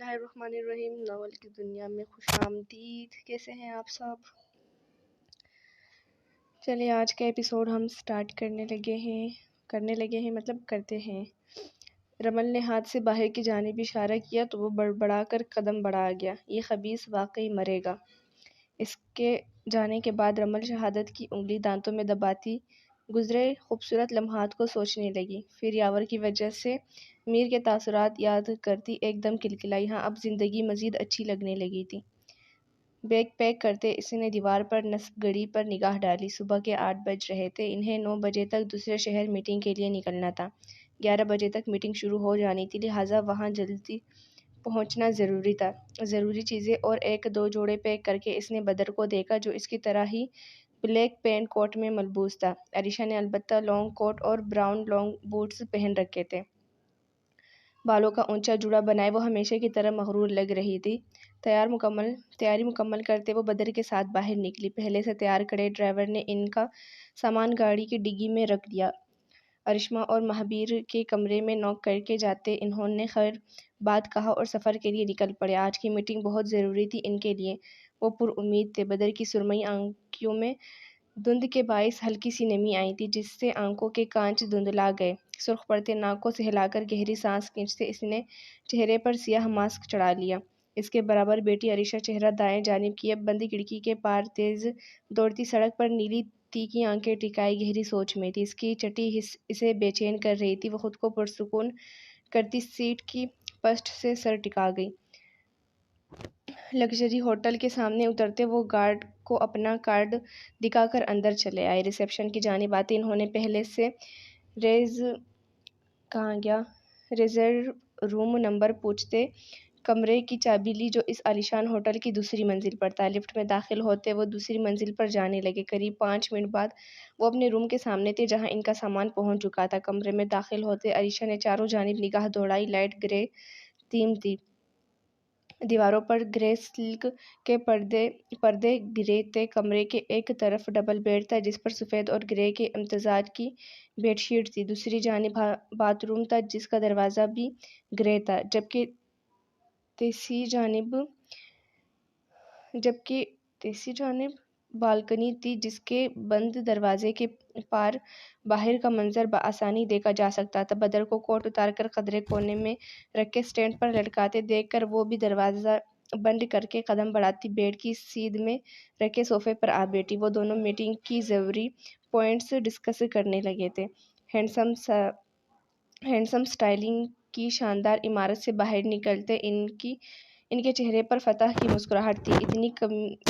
اللہ الرحمن الرحیم۔ ناول کی دنیا میں خوش آمدید۔ کیسے ہیں آپ سب؟ چلیے آج کا ایپیسوڈ ہم سٹارٹ کرتے ہیں۔ رمل نے ہاتھ سے باہر کی جانب اشارہ کیا تو وہ بڑبڑا کر قدم بڑھا گیا۔ یہ خبیث واقعی مرے گا۔ اس کے جانے کے بعد رمل شہادت کی انگلی دانتوں میں دباتی گزرے خوبصورت لمحات کو سوچنے لگی۔ پھر یاور کی وجہ سے میر کے تاثرات یاد کرتی ایک دم کلکلائی۔ ہاں، اب زندگی مزید اچھی لگنے لگی تھی۔ بیگ پیک کرتے اس نے دیوار پر نصب گھڑی پر نگاہ ڈالی۔ صبح کے 8 بج رہے تھے۔ انہیں 9 بجے تک دوسرے شہر میٹنگ کے لیے نکلنا تھا۔ 11 بجے تک میٹنگ شروع ہو جانی تھی، لہٰذا وہاں جلدی پہنچنا ضروری تھا۔ ضروری چیزیں اور 1-2 جوڑے پیک کر کے اس نے بدر کو دیکھا جو اس کی طرح ہی بلیک پینٹ کوٹ میں ملبوس تھا۔ عریشہ نے البتہ لانگ کوٹ اور براؤن لانگ بوٹس پہن رکھے تھے۔ بالوں کا اونچا جوڑا بنائے وہ ہمیشہ کی طرح مغرور لگ رہی تھی۔ تیاری مکمل کرتے وہ بدر کے ساتھ باہر نکلی۔ پہلے سے تیار کھڑے ڈرائیور نے ان کا سامان گاڑی کی ڈگی میں رکھ دیا۔ ارشما اور مہابیر کے کمرے میں نوک کر کے جاتے انہوں نے خیر بات کہا اور سفر کے لیے نکل پڑے۔ آج کی میٹنگ بہت ضروری تھی ان کے لیے۔ وہ پر امید تھے۔ بدر کی سرمئی آنکھوں میں دھند کے باعث ہلکی سی نمی آئی تھی جس سے آنکھوں کے کانچ دھندلا گئے۔ سرخ پڑتے ناک کو سہلا کر گہری سانس کھینچتے اس نے چہرے پر سیاہ ماسک چڑھا لیا۔ اس کے برابر بیٹی عریشہ چہرہ دائیں جانب کیے بند کھڑکی کے پار تیز دوڑتی سڑک پر نیلی تیکھی آنکھیں ٹکائے گہری سوچ میں تھی۔ اس کی چھٹی حس اسے بے چین کر رہی تھی۔ وہ خود کو پرسکون کرتی سیٹ کی پشت سے سر ٹکا گئی۔ لگژری ہوٹل کے سامنے اترتے وہ گارڈ کو اپنا کارڈ دکھا کر اندر چلے آئے۔ ریسیپشن کی جانب آتے انہوں نے پہلے سے ریزرو روم نمبر پوچھتے کمرے کی چابی لی جو اس عالیشان ہوٹل کی دوسری منزل پر تھا۔ لفٹ میں داخل ہوتے وہ دوسری منزل پر جانے لگے۔ قریب 5 منٹ بعد وہ اپنے روم کے سامنے تھے جہاں ان کا سامان پہنچ چکا تھا۔ کمرے میں داخل ہوتے عریشہ نے چاروں جانب نگاہ دوڑائی۔ لائٹ گرے تھیم تھی۔ دیواروں پر گرے سلک کے پردے گرے تھے۔ کمرے کے ایک طرف ڈبل بیڈ تھا جس پر سفید اور گرے کے امتزاج کی بیڈ شیٹ تھی۔ دوسری جانب باتھ روم تھا جس کا دروازہ بھی گرے تھا، جبکہ تیسری جانب بالکنی تھی جس کے بند دروازے کے پار باہر کا منظر بآسانی دیکھا جا سکتا تھا۔ بدر کو کوٹ اتار کر قدرے کونے میں رکھے سٹینڈ پر لٹکاتے دیکھ کر وہ بھی دروازہ بند کر کے قدم بڑھاتی بیڈ کی سیدھ میں رکھے صوفے پر آ بیٹھی۔ وہ دونوں میٹنگ کی ضروری پوائنٹس ڈسکس کرنے لگے تھے۔ ہینڈسم سٹائلنگ کی شاندار عمارت سے باہر نکلتے ان کے چہرے پر فتح کی مسکراہٹ تھی۔ اتنی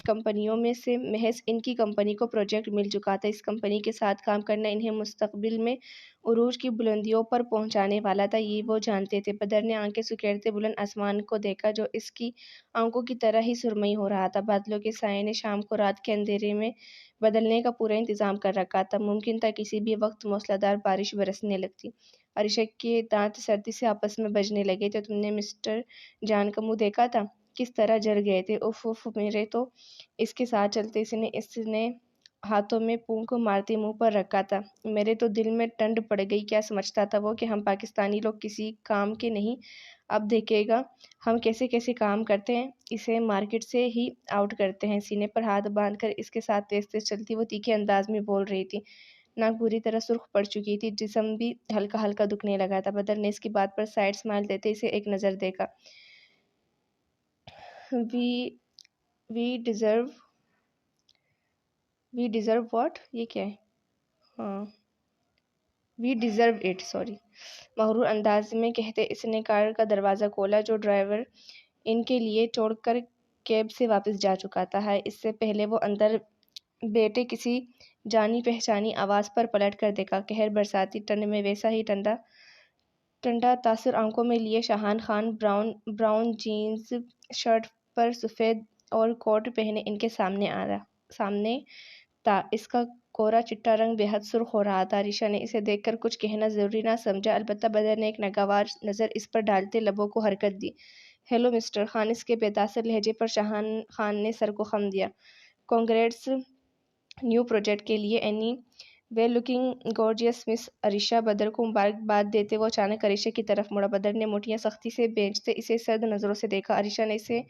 کمپنیوں میں سے محض ان کی کمپنی کو پروجیکٹ مل چکا تھا۔ اس کمپنی کے ساتھ کام کرنا انہیں مستقبل میں عروج کی بلندیوں پر پہنچانے والا تھا، یہ وہ جانتے تھے۔ بدر نے آنکھیں سکیڑتے بلند آسمان کو دیکھا جو اس کی آنکھوں کی طرح ہی سرمئی ہو رہا تھا۔ بادلوں کے سائے نے شام کو رات کے اندھیرے میں بدلنے کا پورا انتظام کر رکھا تھا۔ ممکن تھا کسی بھی وقت موسلا دھار بارش برسنے لگتی۔ عریشہ کے دانت سردی سے آپس میں بجنے لگے تھے۔ تم نے مسٹر جان کا منہ دیکھا تھا؟ کس طرح جل گئے تھے۔ اف اف، میرے تو اس کے ساتھ چلتے اس نے ہاتھوں میں پونک مارتے منہ پر رکھا تھا۔ میرے تو دل میں ٹھنڈ پڑ گئی۔ کیا سمجھتا تھا وہ کہ ہم پاکستانی لوگ کسی کام کے نہیں؟ اب دیکھے گا ہم کیسے کام کرتے ہیں، اسے مارکیٹ سے ہی آؤٹ کرتے ہیں۔ سینے پر ہاتھ باندھ کر اس کے ساتھ تیز چلتی وہ تیکھے انداز میں بول رہی تھی۔ ناک بری طرح سرخ پڑ چکی تھی، جسم بھی ہلکا دکھنے لگا تھا۔ بدر نے اس کی بات پر سائڈ اسمائل دیتے اسے ایک نظر دیکھا۔ وی ڈیزرو واٹ؟ یہ کیا ہے؟ ہاں، وی ڈیزرو اٹ، سوری۔ مغرور انداز میں کہتے اس نے کار کا دروازہ کھولا جو ڈرائیور ان کے لیے چھوڑ کر کیب سے واپس جا چکا تھا۔ اس سے پہلے وہ اندر بیٹھے کسی جانی پہچانی آواز پر پلٹ کر دیکھا۔ قہر برساتی ٹھنڈ میں ویسا ہی ٹھنڈا تاثر آنکھوں میں لیے شاہان خان براؤن جینز شرٹ پر سفید اور کوٹ پہنے ان کے سامنے تھا۔ اس کا گورا چٹا رنگ بے حد سرخ ہو رہا تھا۔ عریشہ نے اسے دیکھ کر کچھ کہنا ضروری نہ سمجھا، البتہ بدر نے ایک ناگوار نظر اس پر ڈالتے لبوں کو حرکت دی۔ ہیلو مسٹر خان، اس کے بے تاثر لہجے پر شاہان خان نے سر کو خم دیا۔ کنگریٹس نیو پروجیکٹ کے لیے اینی ویل لکنگ گورجیس مس عریشہ۔ بدر کو مبارکباد دیتے وہ اچانک عریشہ کی طرف مڑا۔ بدر نے مٹھیاں سختی سے بھینچتے اسے سرد نظروں سے دیکھا۔ عریشہ نے اسے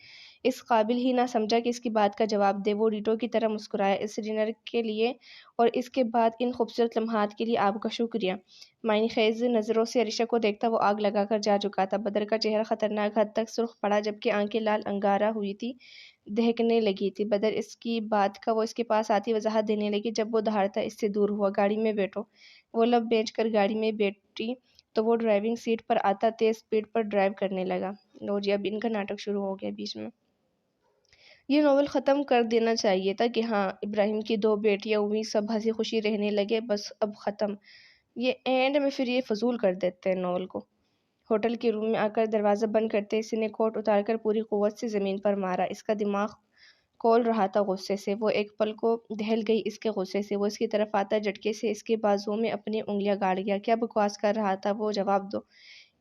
اس قابل ہی نہ سمجھا کہ اس کی بات کا جواب دے۔ وہ ڈیٹو کی طرح مسکرایا۔ اس ڈنر کے لیے اور اس کے بعد ان خوبصورت لمحات کے لیے آپ کا شکریہ۔ معنی خیز نظروں سے عریشہ کو دیکھتا وہ آگ لگا کر جا چکا تھا۔ بدر کا چہرہ خطرناک حد تک سرخ پڑا جبکہ آنکھیں لال انگارہ ہوئی تھی، دہکنے لگی تھی۔ بدر اس کی بات کا وہ اس کے پاس آتی وضاحت دینے لگی جب وہ دہاڑتا اس سے دور ہوا۔ گاڑی میں بیٹھو۔ وہ لب بھیج کر گاڑی میں بیٹھی تو وہ ڈرائیونگ سیٹ پر آتا تیز سپیڈ پر ڈرائیو کرنے لگا۔ لو جی اب ان کا ناٹک شروع ہو گیا بیچ میں۔ یہ ناول ختم کر دینا چاہیے تھا کہ ہاں ابراہیم کی 2 بیٹیاں ہوئی، سب ہنسی خوشی رہنے لگے، بس اب ختم۔ یہ اینڈ میں پھر یہ فضول کر دیتے ہیں ناول کو۔ ہوٹل کے روم میں آ کر دروازہ بند کرتے اس نے کوٹ اتار کر پوری قوت سے زمین پر مارا۔ اس کا دماغ کھول رہا تھا غصے سے۔ وہ ایک پل کو دہل گئی اس کے غصے سے۔ وہ اس کی طرف آتا جھٹکے سے اس کے بازوؤں میں اپنی انگلیاں گاڑ گیا۔ کیا بکواس کر رہا تھا وہ؟ جواب دو۔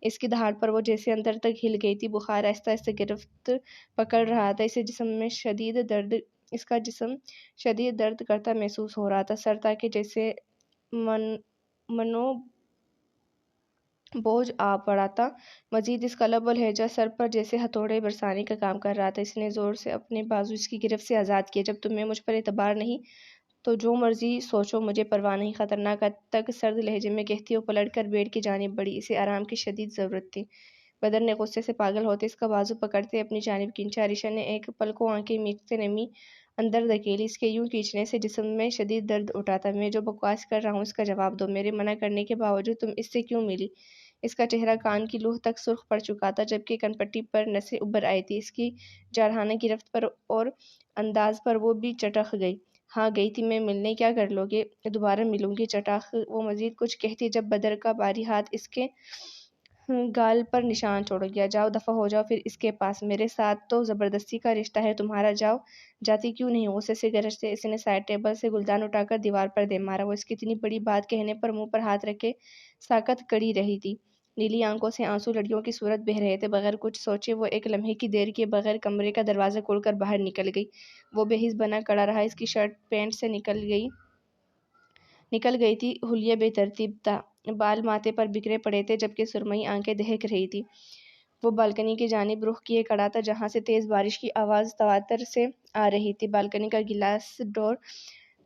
اس کی دہاڑ پر وہ جیسے اندر تک ہل گئی تھی۔ بخار آہستہ آہستہ گرفت پکڑ رہا تھا۔ اس کا جسم شدید درد کرتا محسوس ہو رہا تھا۔ سر تھا کہ جیسے منو بوجھ آ پڑا تھا۔ مزید اس کا لب و لہجہ سر پر جیسے ہتھوڑے برسانے کا کام کر رہا تھا۔ اس نے زور سے اپنے بازو اس کی گرفت سے آزاد کیے۔ جب تمہیں مجھ پر اعتبار نہیں تو جو مرضی سوچو، مجھے پرواہ نہیں۔ خطرناک حد تک سرد لہجے میں کہتی وہ پلٹ کر بیڈ کی جانب بڑھی۔ اسے آرام کی شدید ضرورت تھی۔ بدر نے غصے سے پاگل ہوتے اس کا بازو پکڑتے اپنی جانب کھینچا۔ عریشہ نے ایک پل کو آنکھیں میچتے نمی اندر دھکیلی۔ اس کے یوں کھینچنے سے جسم میں شدید درد اٹھا تھا۔ میں جو بکواس کر رہا ہوں اس کا جواب دو۔ میرے منع کرنے کے باوجود تم اس سے کیوں ملی؟ اس کا چہرہ کان کی لوح تک سرخ پڑ چکا تھا جبکہ کنپٹی پر نسیں ابھر آئی تھی۔ اس کی جارحانہ گرفت پر اور انداز پر وہ بھی چٹخ گئی۔ ہاں گئی تھی میں ملنے، کیا کر لو گے؟ دوبارہ ملوں گی چٹاخ۔ وہ مزید کچھ کہتی جب بدر کا بھاری ہاتھ اس کے گال پر نشان چھوڑ گیا۔ جاؤ دفع ہو جاؤ پھر اس کے پاس، میرے ساتھ تو زبردستی کا رشتہ ہے تمہارا، جاؤ۔ جاتی کیوں نہیں؟ غصے سے گرجتے اس نے سائڈ ٹیبل سے گلدان اٹھا کر دیوار پر دے مارا۔ وہ اس کی اتنی بڑی بات کہنے پر منہ پر ہاتھ رکھے ساکت کڑی رہی تھی۔ نیلی آنکھوں سے آنسو لڑیوں کی صورت بہہ رہے تھے۔ بغیر کچھ سوچے وہ ایک لمحے کی دیر کیے بغیر کمرے کا دروازہ کھول کر باہر نکل گئی۔ وہ بے حس بنا کھڑا رہا۔ اس کی شرٹ پینٹ سے نکل گئی تھی۔ حلیہ بے ترتیب تھا۔ بال ماتھے پر بکھرے پڑے تھے جبکہ سرمئی آنکھیں دہک رہی تھیں۔ وہ بالکنی کی جانب رخ کیے کھڑا تھا جہاں سے تیز بارش کی آواز تواتر سے آ رہی تھی۔ بالکنی کا گلاس ڈور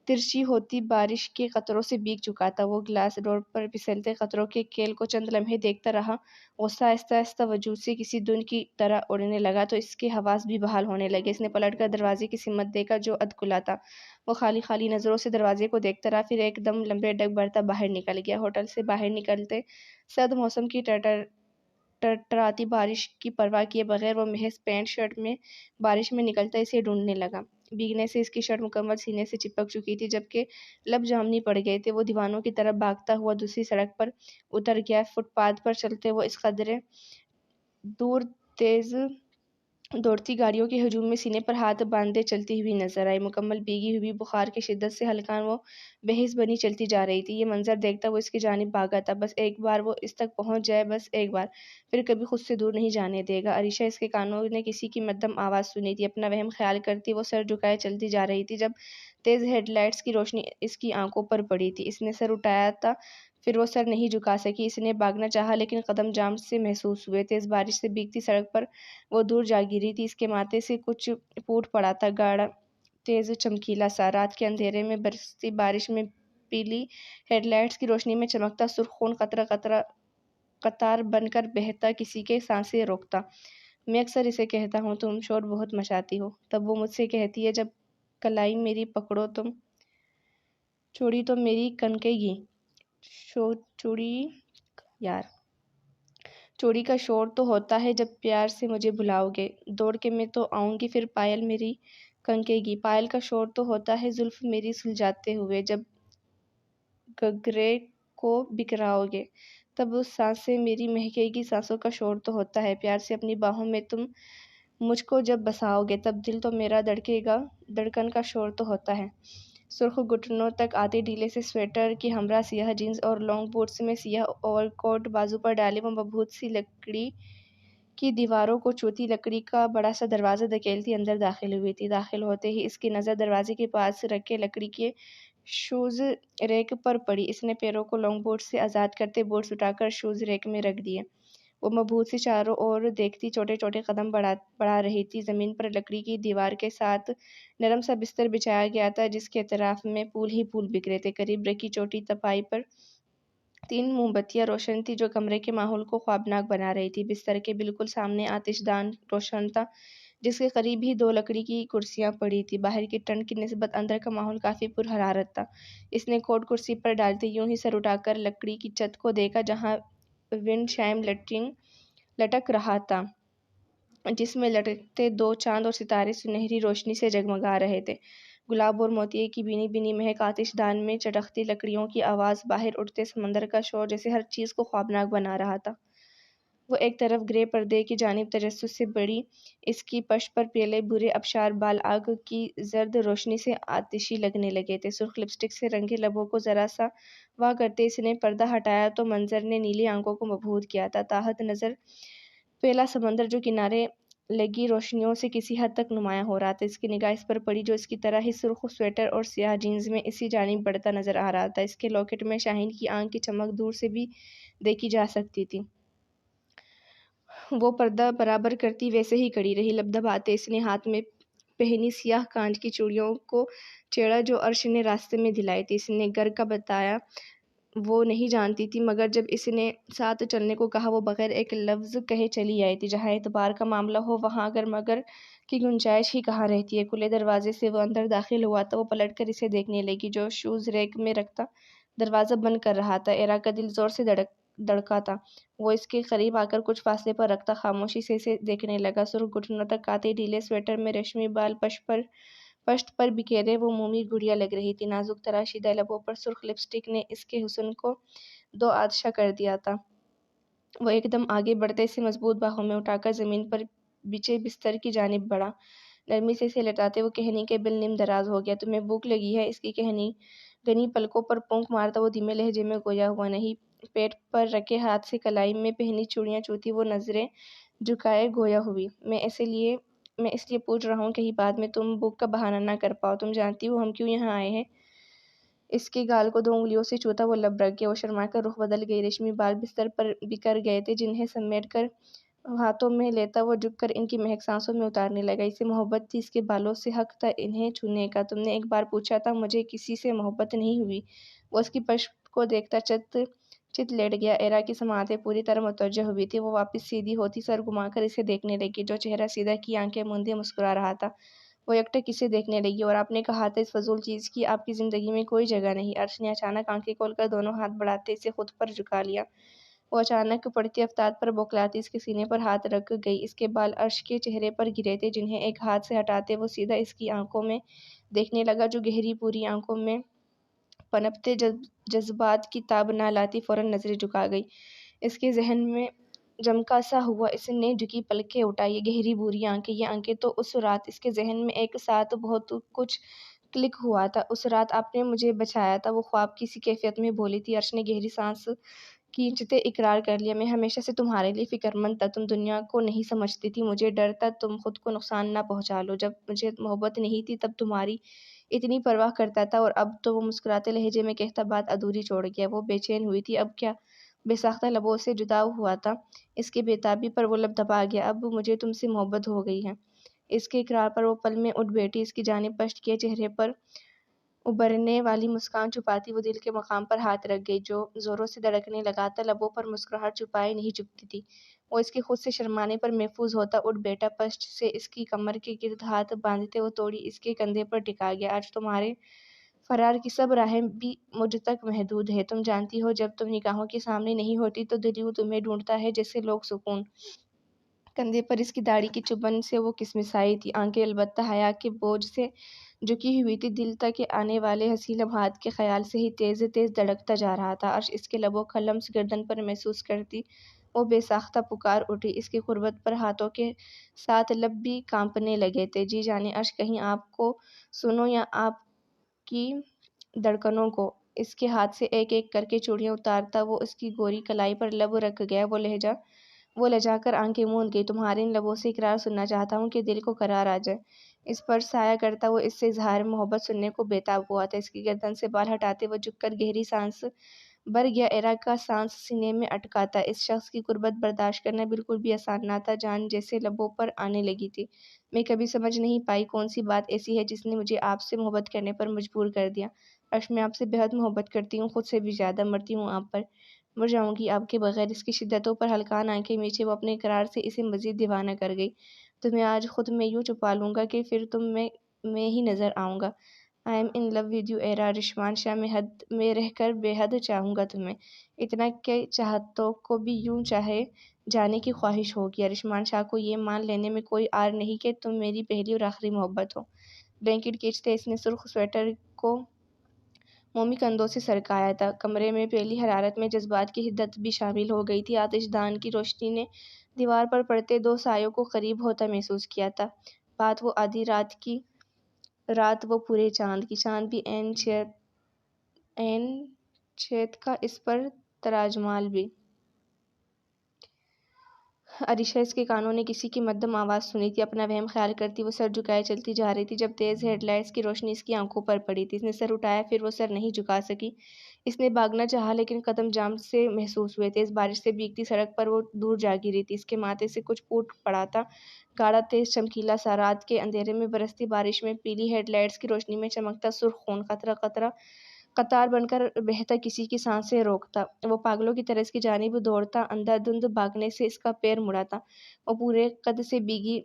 ترچھی ہوتی بارش کے قطروں سے بھیگ چکا تھا۔ وہ گلاس ڈور پر پھسلتے قطروں کے کھیل کو چند لمحے دیکھتا رہا۔ غصہ آہستہ آہستہ وجود سے کسی دھن کی طرح اڑنے لگا تو اس کے حواس بھی بحال ہونے لگے۔ اس نے پلٹ کر دروازے کی سمت دیکھا جو ادھ کھلا تھا۔ وہ خالی نظروں سے دروازے کو دیکھتا رہا پھر ایک دم لمبے ڈگ بھرتا باہر نکل گیا۔ ہوٹل سے باہر نکلتے سرد موسم کی ٹرٹراتی بارش کی پرواہ کیے بغیر وہ محض پینٹ شرٹ میں بارش میں نکلتا اسے ڈھونڈنے لگا۔ بھیگنے سے اس کی شرٹ مکمل سینے سے چپک چکی تھی جبکہ لب جامنی پڑ گئے تھے۔ وہ دیوانوں کی طرح بھاگتا ہوا دوسری سڑک پر اتر گیا۔ فٹ پاتھ پر چلتے وہ اس قدرے دور تیز دوڑتی گاڑیوں کے ہجوم میں سینے پر ہاتھ باندھے چلتی ہوئی نظر آئی۔ مکمل بھیگی ہوئی، بخار کی شدت سے ہلکان وہ بے حس بنی چلتی جا رہی تھی۔ یہ منظر دیکھتا وہ اس کی جانب بھاگا تھا۔ بس ایک بار وہ اس تک پہنچ جائے، بس ایک بار، پھر کبھی خود سے دور نہیں جانے دے گا۔ عریشہ اس کے کانوں نے کسی کی مدھم آواز سنی تھی۔ اپنا وہم خیال کرتی وہ سر جھکائے چلتی جا رہی تھی جب تیز ہیڈ لائٹس کی روشنی اس کی آنکھوں پر پڑی تھی۔ اس نے سر اٹھایا تھا پھر وہ سر نہیں جھکا سکی۔ اس نے بھاگنا چاہا لیکن قدم جام سے محسوس ہوئے۔ تیز بارش سے بھیگتی سڑک پر وہ دور جا گری تھی۔ اس کے ماتھے سے کچھ پھوٹ پڑا تھا، گاڑھا تیز چمکیلا سا۔ رات کے اندھیرے میں برستی بارش میں پیلی ہیڈ لائٹس کی روشنی میں چمکتا سرخ خون قطار بن کر بہتا کسی کے سانسیں روکتا۔ میں اکثر اسے کہتا ہوں تم شور بہت مچاتی ہو، تب وہ مجھ سے کہتی ہے جب کلائی میری پکڑو تم چوڑی تو میری کنکے گی۔ چوڑی کا شور تو ہوتا ہے جب پیار سے مجھے بلاؤ گے، دوڑ کے میں تو آؤں گی، پھر پائل میری کنکے گی۔ پائل کا شور تو ہوتا ہے زلف میری سلجھاتے ہوئے جب گگرے کو بکھراؤ گے، تب سانسیں میری مہکے گی۔ سانسوں کا شور تو ہوتا ہے پیار سے اپنی باہوں میں تم مجھ کو جب بساؤ گے، تب دل تو میرا دھڑکے گا۔ دھڑکن کا شور تو ہوتا ہے سرخ گھٹنوں تک آتے ڈھیلے سے سویٹر کے ہمراہ سیاہ جینز اور لانگ بوٹس میں سیاہ اوور کوٹ بازو پر ڈالے وہ مبہوت سی لکڑی کی دیواروں کو چھوتی لکڑی کا بڑا سا دروازہ دھکیلتی اندر داخل ہوئی تھی۔ داخل ہوتے ہی اس کی نظر دروازے کے پاس رکھے لکڑی کے شوز ریک پر پڑی۔ اس نے پیروں کو لانگ بوٹس سے آزاد کرتے بوٹس اٹھا کر شوز ریک میں رکھ دیے۔ وہ مبہوت سے چاروں اور دیکھتی چھوٹے چھوٹے قدم بڑھا رہی تھی۔ زمین پر لکڑی کی دیوار کے ساتھ نرم سا بستر بچھایا گیا تھا جس کے اطراف میں پھول ہی پھول بکھرے تھے۔ قریب رکھی چھوٹی تپائی پر 3 موم بتیاں روشن تھی جو کمرے کے ماحول کو خوابناک بنا رہی تھی۔ بستر کے بالکل سامنے آتش دان روشن تھا جس کے قریب ہی 2 لکڑی کی کرسیاں پڑی تھیں۔ باہر کی ٹھنڈ کی نسبت اندر کا ماحول کافی پر حرارت تھا۔ اس نے کھوٹ کرسی پر ڈالتے یوں ہی سر اٹھا کر لکڑی کی چھت کو دیکھا جہاں ونڈ چائم لٹک رہا تھا جس میں لٹکتے 2 چاند اور ستارے سنہری روشنی سے جگمگا رہے تھے۔ گلاب اور موتیے کی بھینی بھینی مہک، آتش دان میں چٹکتی لکڑیوں کی آواز، باہر اٹھتے سمندر کا شور جیسے ہر چیز کو خوابناک بنا رہا تھا۔ وہ ایک طرف گرے پردے کی جانب تجسس سے بڑھی۔ اس کی پشت پر پیلے بھورے آبشار بال آگ کی زرد روشنی سے آتشی لگنے لگے تھے۔ سرخ لپسٹک سے رنگے لبوں کو ذرا سا واہ کرتے اس نے پردہ ہٹایا تو منظر نے نیلی آنکھوں کو مبہوت کیا تھا۔ تحت نظر پیلا سمندر جو کنارے لگی روشنیوں سے کسی حد تک نمایاں ہو رہا تھا۔ اس کی نگاہ اس پر پڑی جو اس کی طرح ہی سرخ سویٹر اور سیاہ جینز میں اسی جانب بڑھتا نظر آ رہا تھا۔ اس کے لاکٹ میں شاہین کی آنکھ کی چمک دور سے بھی دیکھی جا سکتی تھی۔ وہ پردہ برابر کرتی ویسے ہی کھڑی رہی۔ لب دباتے اس نے ہاتھ میں پہنی سیاہ کانچ کی چوڑیوں کو چھیڑا جو عرش نے راستے میں دلائی تھی۔ اس نے گھر کا بتایا وہ نہیں جانتی تھی مگر جب اس نے ساتھ چلنے کو کہا وہ بغیر ایک لفظ کہے چلی آئی تھی۔ جہاں اعتبار کا معاملہ ہو وہاں اگر مگر کی گنجائش ہی کہاں رہتی ہے۔ کھلے دروازے سے وہ اندر داخل ہوا تو وہ پلٹ کر اسے دیکھنے لگی جو شوز ریک میں رکھتا دروازہ بند کر رہا تھا۔ ایرا کا دل زور سے دھڑکا تھا۔ وہ اس کے قریب آ کر کچھ فاصلے پر رکھتا خاموشی سے اسے دیکھنے لگا۔ سرخ گھٹنوں تک آتے ڈھیلے سویٹر میں ریشمی بال پشت پر بکھیرے وہ مومی گڑیا لگ رہی تھی۔ نازک تراشیدہ لبوں پر سرخ لپسٹک نے اس کے حسن کو 2 آتشا کر دیا تھا۔ وہ ایک دم آگے بڑھتے اسے مضبوط باہوں میں اٹھا کر زمین پر بچھے بستر کی جانب بڑھا۔ نرمی سے اسے لٹاتے وہ کہنی کہ بل نیم دراز ہو گیا۔ تمہیں بھوک لگی ہے؟ اس کی گھنی پلکوں پر پونک مارتا وہ دھیمے لہجے میں گویا ہوا۔ نہیں۔ پیٹ پر رکھے ہاتھ سے کلائی میں پہنی چوڑیاں چھوتی وہ نظریں جھکائے گویا ہوئی۔ میں اس لیے پوچھ رہا ہوں کہیں بعد میں تم بھوک کا بہانہ نہ کر پاؤ۔ تم جانتی ہو ہم کیوں یہاں آئے ہیں؟ اس کے گال کو 2 انگلیوں سے چھوتا وہ لب رکھ گیا۔ وہ شرما کر رخ بدل گئی۔ ریشمی بال بستر پر بکھر گئے تھے جنہیں سمیٹ کر ہاتھوں میں لیتا وہ جھک کر ان کی مہک سانسوں میں اتارنے لگا۔ اسے محبت تھی اس کے بالوں سے، حق تھا انہیں چھونے کا۔ تم نے ایک بار پوچھا تھا مجھے کسی سے محبت نہیں ہوئی۔ وہ اس کی پشت کو دیکھتا چت لیٹ گیا۔ ایرا کی سماعتیں پوری طرح متوجہ ہوئی تھی۔ وہ واپس سیدھی ہوتی سر گھما کر اسے دیکھنے لگی جو چہرہ سیدھا کیے آنکھیں موندے مسکرا رہا تھا۔ وہ یکٹک اسے دیکھنے لگی۔ اور آپ نے کہا تھا اس فضول چیز کی آپ کی زندگی میں کوئی جگہ نہیں۔ عرش نے اچانک آنکھیں کھول کر دونوں ہاتھ بڑھاتے اسے خود پر جھکا لیا۔ وہ اچانک پڑتی آفتاب پر بوکھلاتی اس کے سینے پر ہاتھ رکھ گئی۔ اس کے بال عرش کے چہرے پر گرے تھے جنہیں ایک ہاتھ سے ہٹاتے وہ سیدھا اس کی آنکھوں میں دیکھنے لگا جو گہری پوری آنکھوں میں پنپتے جذبات کی تاب نہ لاتی فوراً نظریں جھکا گئی۔ اس کے ذہن میں جمکا سا ہوا۔ اس نے جھکی پلکیں اٹھائی۔ یہ گہری بھوری آنکھیں، یہ آنکھیں تو اس رات اس کے ذہن میں ایک ساتھ بہت کچھ کلک ہوا تھا۔ اس رات آپ نے مجھے بچایا تھا۔ وہ خواب کی سی کیفیت میں بولی تھی۔ عرش نے گہری سانس کھینچتے اقرار کر لیا۔ میں ہمیشہ سے تمہارے لیے فکرمند تھا۔ تم دنیا کو نہیں سمجھتی تھی۔ مجھے ڈر تھا تم خود کو نقصان نہ پہنچا لو۔ جب مجھے محبت نہیں تھی تب تمہاری اتنی پرواہ کرتا تھا اور اب تو وہ مسکراتے لہجے میں کہتا بات ادھوری چھوڑ گیا۔ وہ بے چین ہوئی تھی۔ اب کیا؟ بے ساختہ لبوں سے جدا ہوا تھا۔ اس کے بے تابی پر وہ لب دبا گیا۔ اب مجھے تم سے محبت ہو گئی ہے۔ اس کے اقرار پر وہ پل میں اٹھ بیٹھی۔ اس کی جانب پشت کیے چہرے پر ابھرنے والی مسکان چھپاتی وہ دل کے مقام پر ہاتھ رکھ گئی جو زوروں سے دھڑکنے لگا تھا۔ لبوں پر مسکراہٹ چھپائے نہیں جھکتی تھی۔ وہ اس کے خود سے شرمانے پر محفوظ ہوتا اٹھ بیٹھا۔ پشت سے اس کی کمر کے گرد ہاتھ باندھتے وہ توڑی اس کے کندھے پر ٹکا گیا۔ آج تمہارے فرار کی سب راہیں بھی مجھ تک محدود ہیں۔ تم جانتی ہو جب تم نگاہوں کے سامنے نہیں ہوتی تو دل یوں تمہیں ڈھونڈتا ہے جیسے لوگ سکون۔ کندھے پر اس کی داڑھی کی چبھن سے وہ کسمسائی تھی۔ آنکھیں البتہ حیا کے بوجھ سے جھکی ہوئی تھی۔ دل تک آنے والے حسین لمحات کے خیال سے ہی تیز تیز دھڑکتا جا رہا تھا۔ عرش اس کے لبوں کا لمس گردن پر محسوس کرتی وہ بے ساختہ پکار اٹھی۔ اس کی قربت پر ہاتھوں کے ساتھ لب بھی کانپنے لگے تھے۔ جی جانے عرش کہیں آپ کو سنوں یا آپ کی دھڑکنوں کو۔ اس کے ہاتھ سے ایک ایک کر کے چوڑیاں اتارتا وہ اس کی گوری کلائی پر لب رکھ گیا۔ وہ وہ لجا کر آنکھیں موند گئی۔ تمہارے ان لبوں سے اقرار سننا چاہتا ہوں کہ دل کو قرار آ جائے۔ اس پر سایہ کرتا وہ اس سے اظہار محبت سننے کو بےتاب ہوا تھا۔ اس کی گردن سے بال ہٹاتے وہ جھک کر گہری سانس بھر گیا۔ ایرا کا سانس سینے میں اٹکا تھا۔ اس شخص کی قربت برداشت کرنا بالکل بھی آسان نہ تھا۔ جان جیسے لبوں پر آنے لگی تھی۔ میں کبھی سمجھ نہیں پائی کون سی بات ایسی ہے جس نے مجھے آپ سے محبت کرنے پر مجبور کر دیا۔ ارش، میں آپ سے بہت محبت کرتی ہوں، خود سے بھی زیادہ۔ مرتی ہوں آپ پر، مر جاؤں گی آپ کے بغیر۔ اس کی شدتوں پر ہلکان آنکھیں میچے وہ اپنے اقرار سے اسے مزید دیوانہ کر گئی۔ تمہیں آج خود میں یوں چھپا لوں گا کہ پھر تم میں ہی نظر آؤں گا۔ I am in love with you ایرا۔ رشمان شاہ، میں حد میں رہ کر بے حد چاہوں گا تمہیں، اتنا کہ چاہتوں کو بھی یوں چاہے جانے کی خواہش ہوگی۔ رشمان شاہ کو یہ مان لینے میں کوئی عار نہیں کہ تم میری پہلی اور آخری محبت ہو۔ بلینکٹ کھینچتے اس نے سرخ سویٹر کو مومی کندھوں سے سرکایا تھا۔ کمرے میں پھیلی حرارت میں جذبات کی حدت بھی شامل ہو گئی تھی۔ آتش دان کی روشنی نے دیوار پر پڑتے دو سایوں کو قریب ہوتا محسوس کیا تھا۔ بات وہ آدھی رات کی، رات وہ پورے چاند کی۔ چاند بھی عین چھیت کا، اس پر تراجمال بھی۔ عریشہ، اس کے کانوں نے کسی کی مدھم آواز سنی تھی۔ اپنا وہم خیال کرتی وہ سر جھکائے چلتی جا رہی تھی جب تیز ہیڈ لائٹس کی روشنی اس کی آنکھوں پر پڑی تھی۔ اس نے سر اٹھایا، پھر وہ سر نہیں جھکا سکی۔ اس نے بھاگنا چاہا لیکن قدم جام سے محسوس ہوئے۔ تیز بارش سے بھیگتی سڑک پر وہ دور جا گری تھی۔ اس کے ماتھے سے کچھ پھوٹ پڑا تھا، گاڑھا تیز چمکیلا سا۔ رات کے اندھیرے میں برستی بارش میں پیلی ہیڈ لائٹس کی روشنی میں چمکتا سرخ خون قطرہ قطرہ قطار بن کر بہتا کسی کی سانسیں روکتا۔ وہ پاگلوں کی طرح اس کی جانب دوڑتا، اندھا دھند بھاگنے سے اس کا پیر مڑا تھا۔ وہ پورے قد سے بھیگی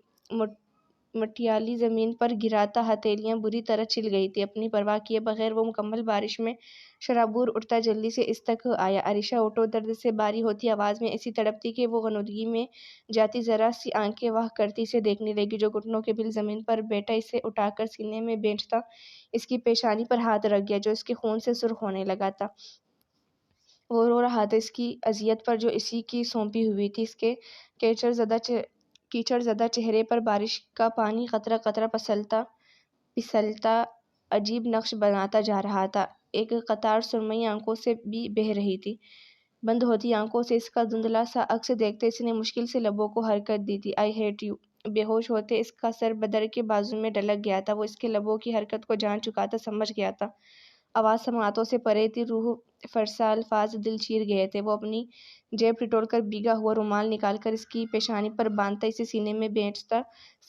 مٹیالی زمین پر گرا تھا۔ ہتھیلیاں بری طرح چھل گئی تھیں۔ اپنی پرواہ کیے بغیر وہ مکمل بارش میں شرابور اٹھتا جلدی سے اس تک آیا۔ عریشہ، اٹھو۔ درد سے بھاری ہوتی آواز میں ایسی تڑپتی کہ وہ غنودگی میں جاتی ذرا سی آنکھیں واہ کرتی اسے دیکھنے لگی۔ جو گھٹنوں کے بل زمین پر بیٹھا اسے اٹھا کر سینے میں بھیجتا اس کی پیشانی پر ہاتھ رکھ گیا جو اس کے خون سے سرخ ہونے لگا تھا۔ وہ رو رہا تھا اس کی اذیت پر جو اسی کی سونپی ہوئی تھی۔ اس کے کیچڑ زدہ چہرے پر بارش کا پانی قطرہ قطرہ پھسلتا عجیب نقش بناتا جا رہا تھا۔ ایک قطار سرمئی آنکھوں سے بھی بہہ رہی تھی۔ بند ہوتی آنکھوں سے اس کا دھندلا سا عکس دیکھتے اس نے مشکل سے لبوں کو حرکت دی تھی۔ I hate you. بے ہوش ہوتے اس کا سر بدر کے بازو میں ڈلک گیا تھا۔ وہ اس کے لبوں کی حرکت کو جان چکا تھا، سمجھ گیا تھا۔ آواز سماعتوں سے پرے تھی، روح فرسا الفاظ دل چیر گئے تھے۔ وہ اپنی جیب ٹٹول کر بھیگا ہوا رومال نکال کر اس کی پیشانی پر باندھتا اسے سینے میں بھیجتا،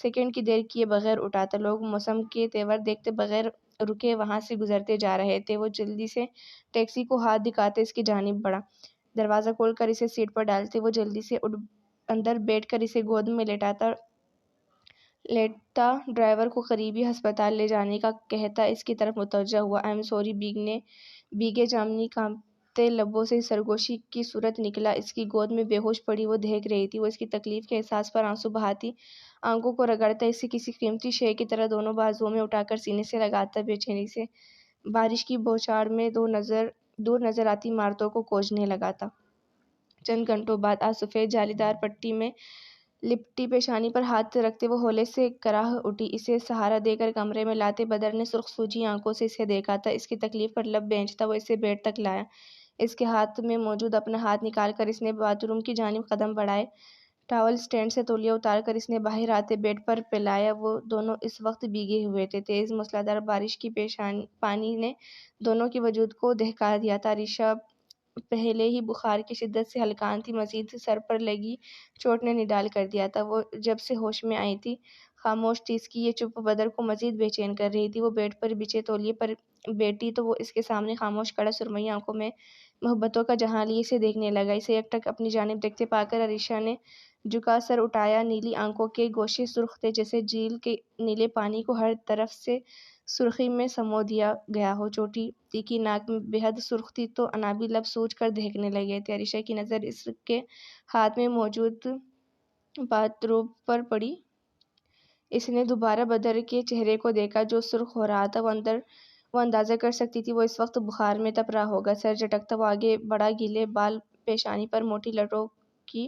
سیکنڈ کی دیر کیے بغیر اٹھاتا۔ لوگ موسم کے تیور دیکھتے بغیر رکے وہاں سے گزرتے جا رہے تھے۔ وہ جلدی سے ٹیکسی کو ہاتھ دکھاتے اس کی جانب بڑھا۔ دروازہ کھول کر اسے سیٹ پر ڈالتے وہ جلدی سے اندر بیٹھ کر اسے گود میں لیٹتا ڈرائیور کو قریبی ہسپتال لے جانے کا کہتا اس کی طرف متوجہ ہوا۔ I am sorry. بھیگے جامنی کانپتے لبوں سے سرگوشی کی صورت نکلا۔ اس کی گود میں بے ہوش پڑی وہ دیکھ رہی تھی۔ وہ اس کی تکلیف کے احساس پر آنسو بہاتی آنکھوں کو رگڑتا اسے کسی قیمتی شے کی طرح دونوں بازوؤں میں اٹھا کر سینے سے لگاتا بے چینی سے بارش کی بوچھاڑ میں دور نظر آتی عمارتوں کو کھوجنے لگا تھا۔ چند گھنٹوں بعد آج سفید جالی دار پٹی میں لپٹی پیشانی پر ہاتھ رکھتے وہ ہولے سے کراہ اٹھی۔ اسے سہارا دے کر کمرے میں لاتے بدر نے سرخ سوجی آنکھوں سے اسے دیکھا تھا۔ اس کی تکلیف پر لب بھینچتا وہ اسے بیڈ تک لایا۔ اس کے ہاتھ میں موجود اپنا ہاتھ نکال کر اس نے باتھ روم کی جانب قدم بڑھائے۔ ٹاول سٹینڈ سے تولیہ اتار کر اس نے باہر آتے بیڈ پر پھیلایا۔ وہ دونوں اس وقت بھیگے ہوئے تھے۔ تیز موسلادھار بارش کی پانی نے دونوں کے وجود کو دہکا دیا تھا۔ عریشہ پہلے ہی بخار کی شدت سے ہلکان تھی، مزید سر پر لگی چوٹ نے نڈال کر دیا تھا۔ وہ جب سے ہوش میں آئی تھی خاموش تھی۔ اس کی یہ چپ بدر کو مزید بے چین کر رہی تھی۔ وہ بیڈ پر بچھے تولیے پر بیٹھی تو وہ اس کے سامنے خاموش کھڑا سرمئی آنکھوں میں محبتوں کا جہاں لیے اسے دیکھنے لگا۔ اسے یکٹک اپنی جانب دیکھتے پا کر عریشہ نے جھکا سر اٹھایا۔ نیلی آنکھوں کے گوشے سرخ تھے جیسے جھیل کے نیلے پانی کو ہر طرف سے سرخی میں سمو دیا گیا ہو۔ چھوٹی تیکھی ناک بے حد سرخ تھی تو انابی لب سوج کر دہکنے لگے تھے۔ عریشہ کی نظر اس کے ہاتھ میں موجود باتھ روب پر پڑی۔ اس نے دوبارہ بدر کے چہرے کو دیکھا جو سرخ ہو رہا تھا۔ وہ اندازہ کر سکتی تھی وہ اس وقت بخار میں تپ رہا ہوگا۔ سر جھٹکتا وہ آگے بڑھا، گیلے بال پیشانی پر موٹی لٹوں کی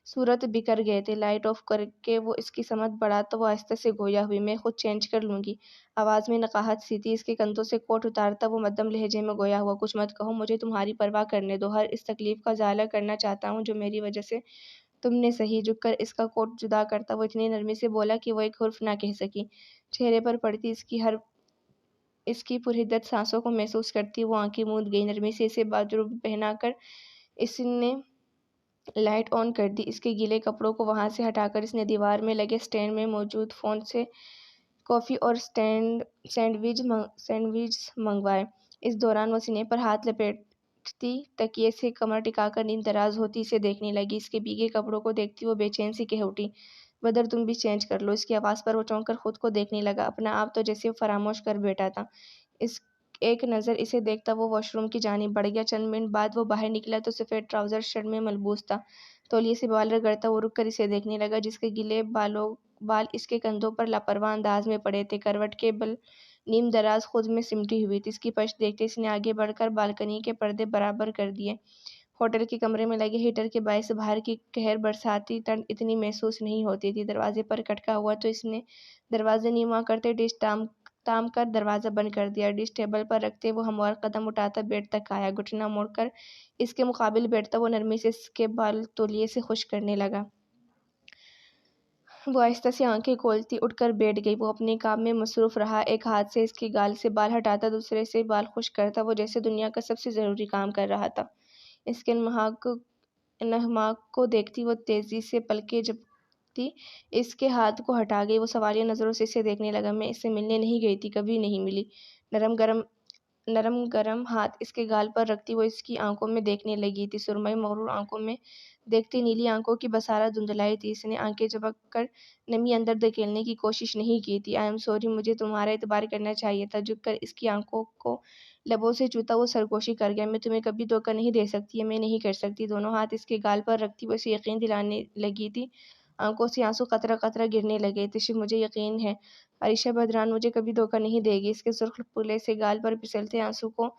صورت بکھر گئے تھے۔ لائٹ آف کر کے وہ اس کی سمت بڑھا تو وہ آہستہ سے گویا ہوئی۔ میں خود چینج کر لوں گی۔ آواز میں نقاہت سی تھی۔ اس کے کندھوں سے کوٹ اتارتا وہ مدھم لہجے میں گویا ہوا۔ کچھ مت کہو، مجھے تمہاری پرواہ کرنے دو۔ ہر اس تکلیف کا ازالہ کرنا چاہتا ہوں جو میری وجہ سے تم نے صحیح۔ جھک کر اس کا کوٹ جدا کرتا وہ اتنی نرمی سے بولا کہ وہ ایک حرف نہ کہہ سکی۔ چہرے پر پڑتی اس کی پرحدت سانسوں کو محسوس کرتی وہ آنکھیں موند گئی۔ نرمی سے اسے باتھ-روب پہنا کر اس نے لائٹ آن کر دی۔ اس کے گیلے کپڑوں کو وہاں سے ہٹا کر اس نے دیوار میں لگے اسٹینڈ میں موجود فون سے کافی اور سینڈوچ منگوائے۔ اس دوران وہ سینے پر ہاتھ لپیٹتی تکیے سے کمر ٹکا کر نیم دراز ہوتی اسے دیکھنے لگی۔ اس کے بھیگے کپڑوں کو دیکھتی وہ بے چین سی کہہ اٹھی، بدر تم بھی چینج کر لو۔ اس کی آواز پر وہ چونک کر خود کو دیکھنے لگا، اپنا آپ تو جیسے فراموش کر بیٹھا تھا۔ ایک نظر اسے دیکھتا وہ واش روم کی جانب بڑھ گیا۔ چند منٹ بعد وہ باہر نکلا تو سفید ٹراؤزر شرٹ میں ملبوس تھا۔ تولیے سے بال رگڑتا وہ رک کر اسے دیکھنے لگا، جس کے گیلے بال اس کے کندھوں پر لاپرواہ انداز میں پڑے تھے۔ کروٹ کے بل نیم دراز خود میں سمٹی ہوئی تھی۔ اس کی پشت دیکھتے اس نے آگے بڑھ کر بالکنی کے پردے برابر کر دیے۔ ہوٹل کے کمرے میں لگے ہیٹر کے باعث باہر کی قہر برساتی ٹھنڈ اتنی محسوس نہیں ہوتی تھی۔ دروازے پر کھٹکا ہوا تو اس نے دروازہ نیما کرتے ڈش تام کر دروازہ بند کر دیا۔ ڈش ٹیبل پر رکھتے وہ ہموار قدم اٹھاتا بیڈ تک آیا۔ گھٹنا موڑ کر اس کے مقابل بیٹھتا وہ نرمی سے اس کے بال تولیے سے خشک کرنے لگا۔ وہ آہستہ سے آنکھیں کھولتی اٹھ کر بیٹھ گئی۔ وہ اپنے کام میں مصروف رہا، ایک ہاتھ سے اس کے گال سے بال ہٹاتا دوسرے سے بال خشک کرتا وہ جیسے دنیا کا سب سے ضروری کام کر رہا تھا۔ اس کے انہماک کو دیکھتی وہ تیزی سے پلکیں جھپکتی اس کے ہاتھ کو ہٹا گئی۔ وہ سوالیہ نظروں سے اسے دیکھنے لگا۔ میں اس سے ملنے نہیں گئی تھی، کبھی نہیں ملی۔ نرم گرم ہاتھ اس کے گال پر رکھتی وہ اس کی آنکھوں میں دیکھنے لگی تھی۔ سرمئی مغرور آنکھوں میں دیکھتی نیلی آنکھوں کی بصارت دھندلائی تھی۔ اس نے آنکھیں جھپک کر نمی اندر دھکیلنے کی کوشش نہیں کی تھی۔ آئی ایم سوری، مجھے تمہارا اعتبار کرنا چاہیے تھا۔ جھک کر اس کی آنکھوں کو لبوں سے چوتا وہ سرگوشی کر گیا۔ میں تمہیں کبھی دھوکہ نہیں دے سکتی، یہ میں نہیں کر سکتی۔ دونوں ہاتھ اس کے گال پر رکھتی وہ اسے یقین دلانے لگی تھی۔ آنکھوں سے آنسو قطرہ قطرہ گرنے لگے تھے۔ مجھے یقین ہے عریشہ بدران مجھے کبھی دھوکہ نہیں دے گی۔ اس کے سرخ پھولے سے گال پر پھسلتے آنسو کو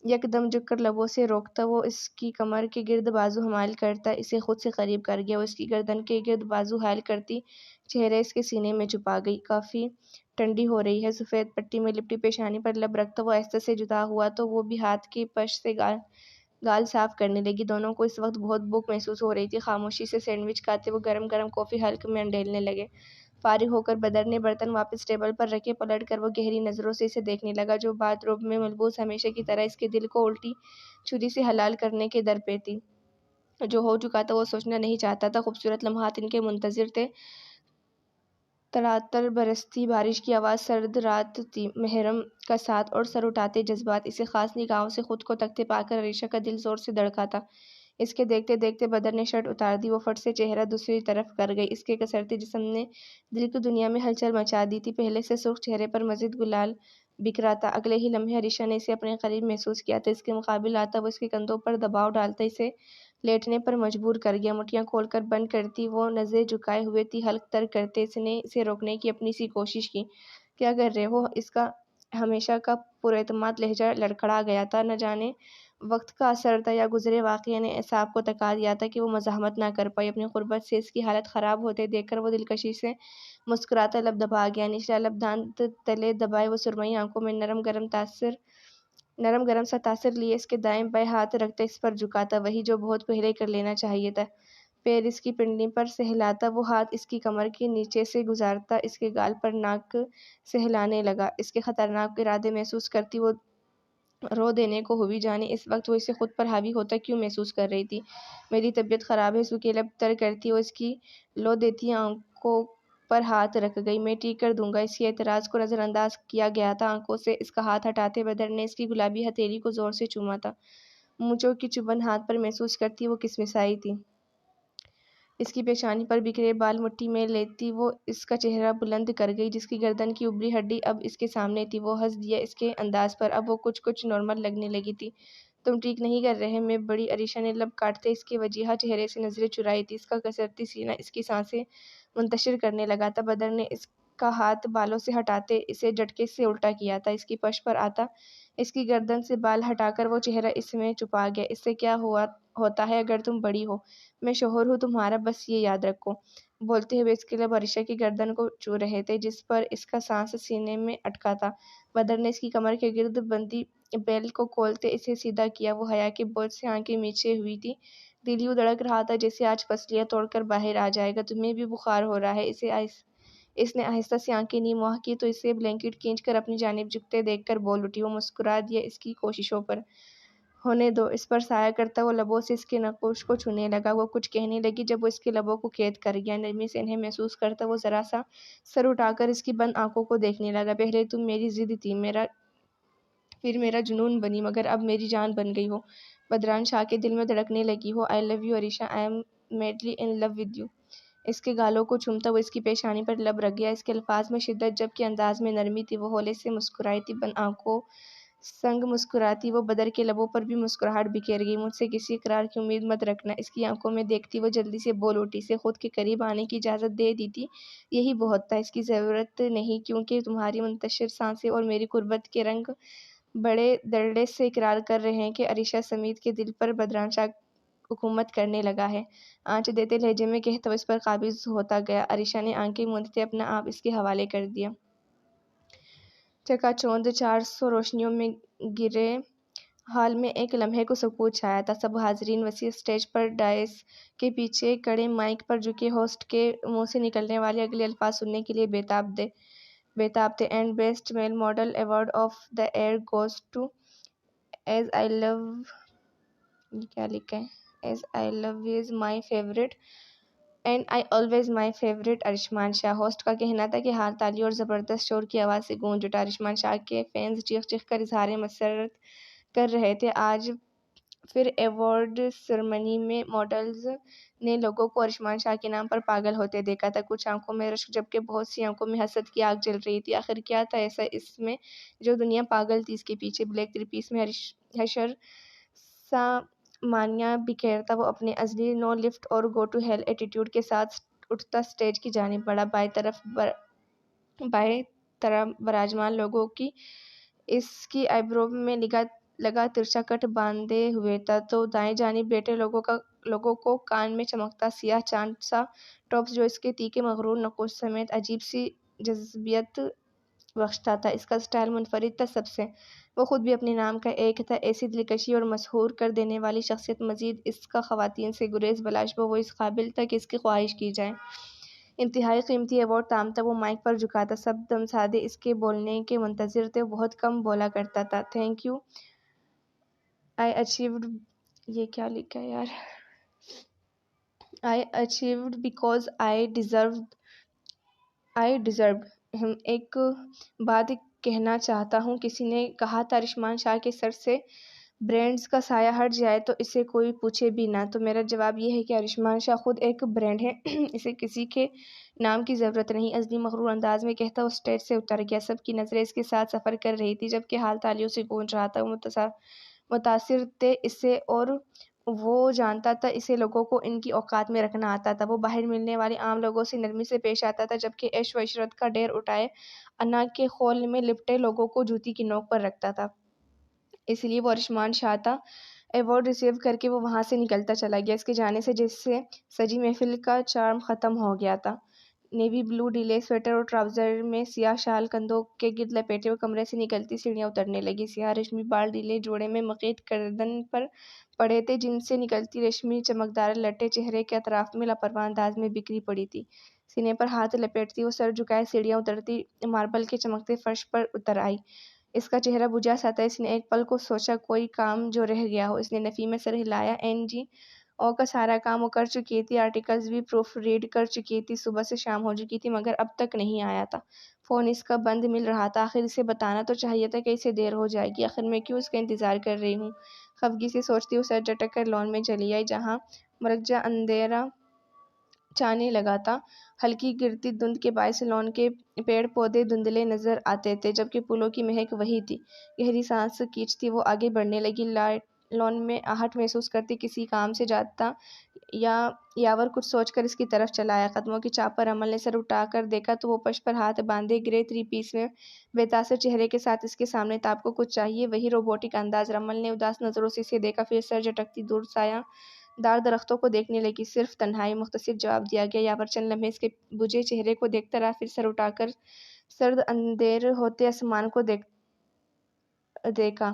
یک دم جھک کر لبوں سے روکتا وہ اس کی کمر کے گرد بازو حمائل کرتا اسے خود سے قریب کر گیا۔ وہ اس کی گردن کے گرد بازو حائل کرتی چہرہ اس کے سینے میں چھپا گئی۔ کافی ٹھنڈی ہو رہی ہے۔ سفید پٹی میں لپٹی پیشانی پر لب رکھتا وہ آہستہ سے جدا ہوا تو وہ بھی ہاتھ کی پش سے گال صاف کرنے لگی۔ دونوں کو اس وقت بہت بھوک محسوس ہو رہی تھی۔ خاموشی سے سینڈوچ کھاتے وہ گرم گرم کافی حلق میں انڈیلنے لگے۔ فارغ ہو کر بدر نے برتن واپس ٹیبل پر رکھے۔ پلٹ کر وہ گہری نظروں سے اسے دیکھنے لگا جو باتھ روب میں ملبوس ہمیشہ کی طرح اس کے دل کو الٹی چھری سے حلال کرنے کے در پہ تھی۔ جو ہو چکا تھا وہ سوچنا نہیں چاہتا تھا۔ خوبصورت لمحات ان کے منتظر تھے۔ تڑاتڑ برستی بارش کی آواز، سرد رات تھی، محرم کا ساتھ اور سر اٹھاتے جذبات۔ اسے خاص نگاہوں سے خود کو تکتے پا کر عریشہ کا دل زور سے دھڑکا تھا۔ اس کے دیکھتے دیکھتے بدر نے شرٹ اتار دی۔ وہ فٹ سے چہرہ دوسری طرف کر گئی۔ اس کے کسرتے جسم نے دل کی دنیا میں ہلچل مچا دی تھی۔ پہلے سے سرخ چہرے پر مزید گلال بکھرا تھا۔ اگلے ہی لمحے عریشہ نے اسے اپنے قریب محسوس کیا تھا۔ اس کے مقابل آتا وہ اس کے کندھوں پر دباؤ ڈالتا اسے لیٹنے پر مجبور کر گیا۔ مٹھیاں کھول کر بند کرتی وہ نظریں جھکائے ہوئے تھی حلق تر کرتے۔ اس نے اسے روکنے کی اپنی سی کوشش کی۔ کیا کر رہے ہو؟ اس کا ہمیشہ کا پراعتماد لہجہ لڑکھڑا گیا تھا۔ نہ جانے وقت کا اثر تھا یا گزرے واقعے نے اعصاب کو تھکا دیا تھا کہ وہ مزاحمت نہ کر پائی۔ اپنی قربت سے اس کی حالت خراب ہوتے دیکھ کر وہ دلکشی سے مسکراتا لب دبا گیا۔ نچلا لب دانت تلے دبائے وہ سرمئی آنکھوں میں نرم گرم سا تاثر لیے اس کے دائیں بائیں ہاتھ رکھتا اس پر جھکاتا، وہی جو بہت پہلے کر لینا چاہیے تھا۔ پیر اس کی پنڈلی پر سہلاتا وہ ہاتھ اس کی کمر کے نیچے سے گزارتا اس کے گال پر ناک سہلانے لگا۔ اس کے خطرناک ارادے محسوس کرتی وہ رو دینے کو ہوئی، جانے اس وقت وہ اسے خود پر حاوی ہوتا کیوں محسوس کر رہی تھی۔ میری طبیعت خراب ہے، سوکھے لب تر کرتی وہ اس کی لو دیتی آنکھوں پر ہاتھ رکھ گئی۔ میں ٹھیک کر دوں گا۔ اس کے اعتراض کو نظر انداز کیا گیا تھا۔ آنکھوں سے اس کا ہاتھ ہٹاتے بدر نے اس کی گلابی ہتھیلی کو زور سے چوما تھا۔ مونچھوں کی چبھن ہاتھ پر محسوس کرتی وہ کسمسائی تھی۔ اس کی پیشانی پر بکھرے بال مٹھی میں لیتی وہ اس کا چہرہ بلند کر گئی جس کی گردن کی ابری ہڈی اب اس کے سامنے تھی۔ وہ ہنس دیا اس کے انداز پر۔ اب وہ کچھ نارمل لگنے لگی تھی۔ تم ٹھیک نہیں کر رہے میں بڑی عریشہ نے لب کاٹتے اس کے وجیہہ چہرے سے نظریں چرائی تھی۔ اس کا کسرتی سینہ اس کی سانسیں منتشر کرنے لگا تھا۔ بدر نے اس کا ہاتھ بالوں سے ہٹاتے اسے جھٹکے سے الٹا کیا تھا۔ اس کی پشت پر آتا اس کی گردن سے بال ہٹا کر وہ چہرہ اس میں چھپا گیا۔ اس سے کیا ہوتا ہے اگر تم بڑی ہو؟ میں شوہر ہوں تمہارا، بس یہ یاد رکھو۔ بولتے ہوئے اس کے لب عریشہ کی گردن کو چھو رہے تھے جس پر اس کا سانس سینے میں اٹکا تھا۔ بدر نے اس کی کمر کے گرد بندھی بیلٹ کو کھولتے اسے سیدھا کیا۔ وہ حیا کے بوجھ سے آنکھیں میچے ہوئی تھی۔ دل یوں دھڑک رہا تھا جیسے آج پسلیاں توڑ کر باہر آ جائے گا۔ تمہیں بھی بخار ہو رہا ہے؟ اس نے آہستہ سی آنکھیں نیم واہ کی تو اسے بلینکٹ کھینچ کر اپنی جانب جھکتے دیکھ کر بول اٹھی۔ وہ مسکرا دیا، اس کی کوششوں پر ہونے دو۔ اس پر سایہ کرتا وہ لبوں سے اس کے نقوش کو چھونے لگا۔ وہ کچھ کہنے لگی جب وہ اس کے لبوں کو قید کر گیا۔ نرمی سے انہیں محسوس کرتا وہ ذرا سا سر اٹھا کر اس کی بند آنکھوں کو دیکھنے لگا۔ پہلے تم میری ضد تھی، پھر میرا جنون بنی، مگر اب میری جان بن گئی ہو۔ بدران شاہ کے دل میں دھڑکنے لگی ہو۔ I love you Areesha, I am madly in love with you. اس کے گالوں کو چومتا وہ اس کی پیشانی پر لب رکھ گیا۔ اس کے الفاظ میں شدت جبکہ انداز میں نرمی تھی۔ وہ ہولے سے مسکرائی تھی، بند آنکھوں سنگ مسکراتی وہ بدر کے لبوں پر بھی مسکراہٹ بکھیر گئی۔ مجھ سے کسی اقرار کی امید مت رکھنا، اس کی آنکھوں میں دیکھتی وہ جلدی سے بول اٹھی۔ اسے خود کے قریب آنے کی اجازت دے دی تھی، یہی بہت تھا۔ اس کی ضرورت نہیں، کیونکہ تمہاری منتشر سانسیں اور میری قربت کے رنگ بڑے درڑے سے اقرار کر رہے ہیں کہ عریشہ سمیت کے دل پر بدران شاہ حکومت کرنے لگا ہے۔ آنچ دیتے لہجے میں کہتا وہ اس پر قابض ہوتا گیا۔ عریشہ نے آنکھیں موندتے اپنا آپ اس کے حوالے کر دیا۔ چکا چوندھ 400 روشنیوں میں گرے ہال میں ایک لمحے کو سکوت چھایا تھا۔ سب حاضرین وسیع اسٹیج پر ڈائس کے پیچھے کڑے مائیک پر جھکے ہوسٹ کے منہ سے نکلنے والے اگلے الفاظ سننے کے لیے بےتاب تھے۔ And best male model award of the year goes to as I love, یہ کیا لکھا ہے، as I love is my favourite and I always my favourite Arshman Shah. Host کا کہنا تھا کہ ہال تالیوں اور زبردست شور کی آواز سے گونج اٹھا۔ ارشمان شاہ کے فینز چیخ چیخ کر اظہار مسرت کر رہے تھے۔ آج پھر ایوارڈ سرمنی میں ماڈلز نے لوگوں کو ارشمان شاہ کے نام پر پاگل ہوتے دیکھا تھا۔ کچھ آنکھوں میں رشک جبکہ بہت سی آنکھوں میں حسد کی آگ جل رہی تھی۔ آخر کیا تھا ایسا اس میں جو دنیا پاگل تھی اس کے پیچھے؟ بلیک تھری پیس میں حشر سامانیہ بکھیرتا وہ اپنے ازلی نو لفٹ اور گو ٹو ہیل ایٹیٹیوڈ کے ساتھ اٹھتا اسٹیج کی جانب بڑھا۔ بائیں طرف براجمان لوگوں کی اس کی آئی برو میں لگا ترچھا کٹ باندھے ہوئے تھا، تو دائیں جانب بیٹھے لوگوں کو کان میں چمکتا سیاہ چاند سا ٹاپس جو اس کے تیکھے مغرور نقوش سمیت عجیب سی جذبیت بخشتا تھا۔ اس کا سٹائل منفرد تھا سب سے، وہ خود بھی اپنے نام کا ایک تھا۔ ایسی دلکشی اور مسحور کر دینے والی شخصیت، مزید اس کا خواتین سے گریز بلاشبہ وہ اس قابل تھا کہ اس کی خواہش کی جائے۔ انتہائی قیمتی ایوارڈ تامتا وہ مائیک پر جھکا تھا۔ سب دم سادے اس کے بولنے کے منتظر تھے۔ وہ بہت کم بولا کرتا تھا۔ تھینک یو آئی اچیوڈ، یہ کیا لکھا ہے یار، آئی اچیوڈ بیکاز آئی ڈیزروڈ ہم۔ ایک بات کہنا چاہتا ہوں، کسی نے کہا تھا ارشمان شاہ کے سر سے برینڈز کا سایہ ہٹ جائے تو اسے کوئی پوچھے بھی نہ، تو میرا جواب یہ ہے کہ ارشمان شاہ خود ایک برینڈ ہے، اسے کسی کے نام کی ضرورت نہیں۔ ازلی مغرور انداز میں کہتا وہ اسٹیج سے اتر گیا۔ سب کی نظریں اس کے ساتھ سفر کر رہی تھی جبکہ ہال تالیوں سے گونج رہا تھا۔ وہ متاثر تھے اس سے اور وہ جانتا تھا اسے لوگوں کو ان کی اوقات میں رکھنا آتا تھا۔ وہ باہر ملنے والے عام لوگوں سے نرمی سے پیش آتا تھا جبکہ عیش و عشرت کا ڈھیر اٹھائے انا کے خول میں لپٹے لوگوں کو جوتی کی نوک پر رکھتا تھا۔ اس لیے وہ ارشمان شاہ تھا۔ ایوارڈ ریسیو کر کے وہ وہاں سے نکلتا چلا گیا۔ اس کے جانے سے جیسے سجی محفل کا چارم ختم ہو گیا تھا۔ نیوی بلو ڈھیلے سویٹر اور ٹراؤزر میں سیاہ شال کندھوں کے گرد لپیٹے وہ کمرے سے نکلتی سیڑھیاں اترنے لگی۔ سیاہ ریشمی بال ڈھیلے جوڑے میں مقید گردن پر پڑے تھے، جن سے نکلتی ریشمی چمکدار لٹیں چہرے کے اطراف میں لاپرواہ انداز میں بکھری پڑی تھیں۔ سینے پر ہاتھ لپیٹتی وہ سر جھکائے سیڑھیاں اترتی ماربل کے چمکتے فرش پر اتر آئی۔ اس کا چہرہ بجھا سا تھا۔ اس نے ایک پل کو سوچا کوئی کام جو رہ گیا ہو۔ اس نے نفی میں سر ہلایا۔ این جی او کا سارا کام وہ کر چکی تھی، آرٹیکلز بھی پروف ریڈ کر چکی تھی، صبح سے شام ہو چکی تھی، مگر اب تک نہیں آیا تھا۔ فون اس کا بند مل رہا تھا۔ آخر اسے بتانا تو چاہیے تھا کہ اسے دیر ہو جائے گی۔ آخر میں کیوں اس کا انتظار کر رہی ہوں، خفگی سے سوچتی وہ سر جھٹک کر لان میں چلی آئی جہاں مرکزا اندھیرا چھانے لگا تھا۔ ہلکی گرتی دھند کے باعث لان کے پیڑ پودے دھندلے نظر آتے تھے جبکہ پھولوں کی مہک وہی تھی۔ گہری سانس کھینچتی وہ آگے بڑھنے لگی، لان میں آہٹ محسوس کرتی کسی کام سے جاتا یاور کچھ سوچ کر اس کی طرف چلا آیا۔ قدموں کی چاپ پر عمل نے سر اٹھا کر دیکھا تو وہ پشت پر ہاتھ باندھے گرے تھری پیس میں بے تاثر چہرے کے ساتھ اس کے سامنے تھا۔ آپ کو کچھ چاہیے؟ وہی روبوٹک انداز۔ عمل نے اداس نظروں سے اسے دیکھا، پھر سر جھٹکتی دور سایہ دار درختوں کو دیکھنے لگی۔ صرف تنہائی، مختصر جواب دیا گیا۔ یاور چند لمحے اس کے بجھے چہرے کو دیکھتا رہا، پھر سر اٹھا کر سرد اندھیر ہوتے آسمان کو دیکھا۔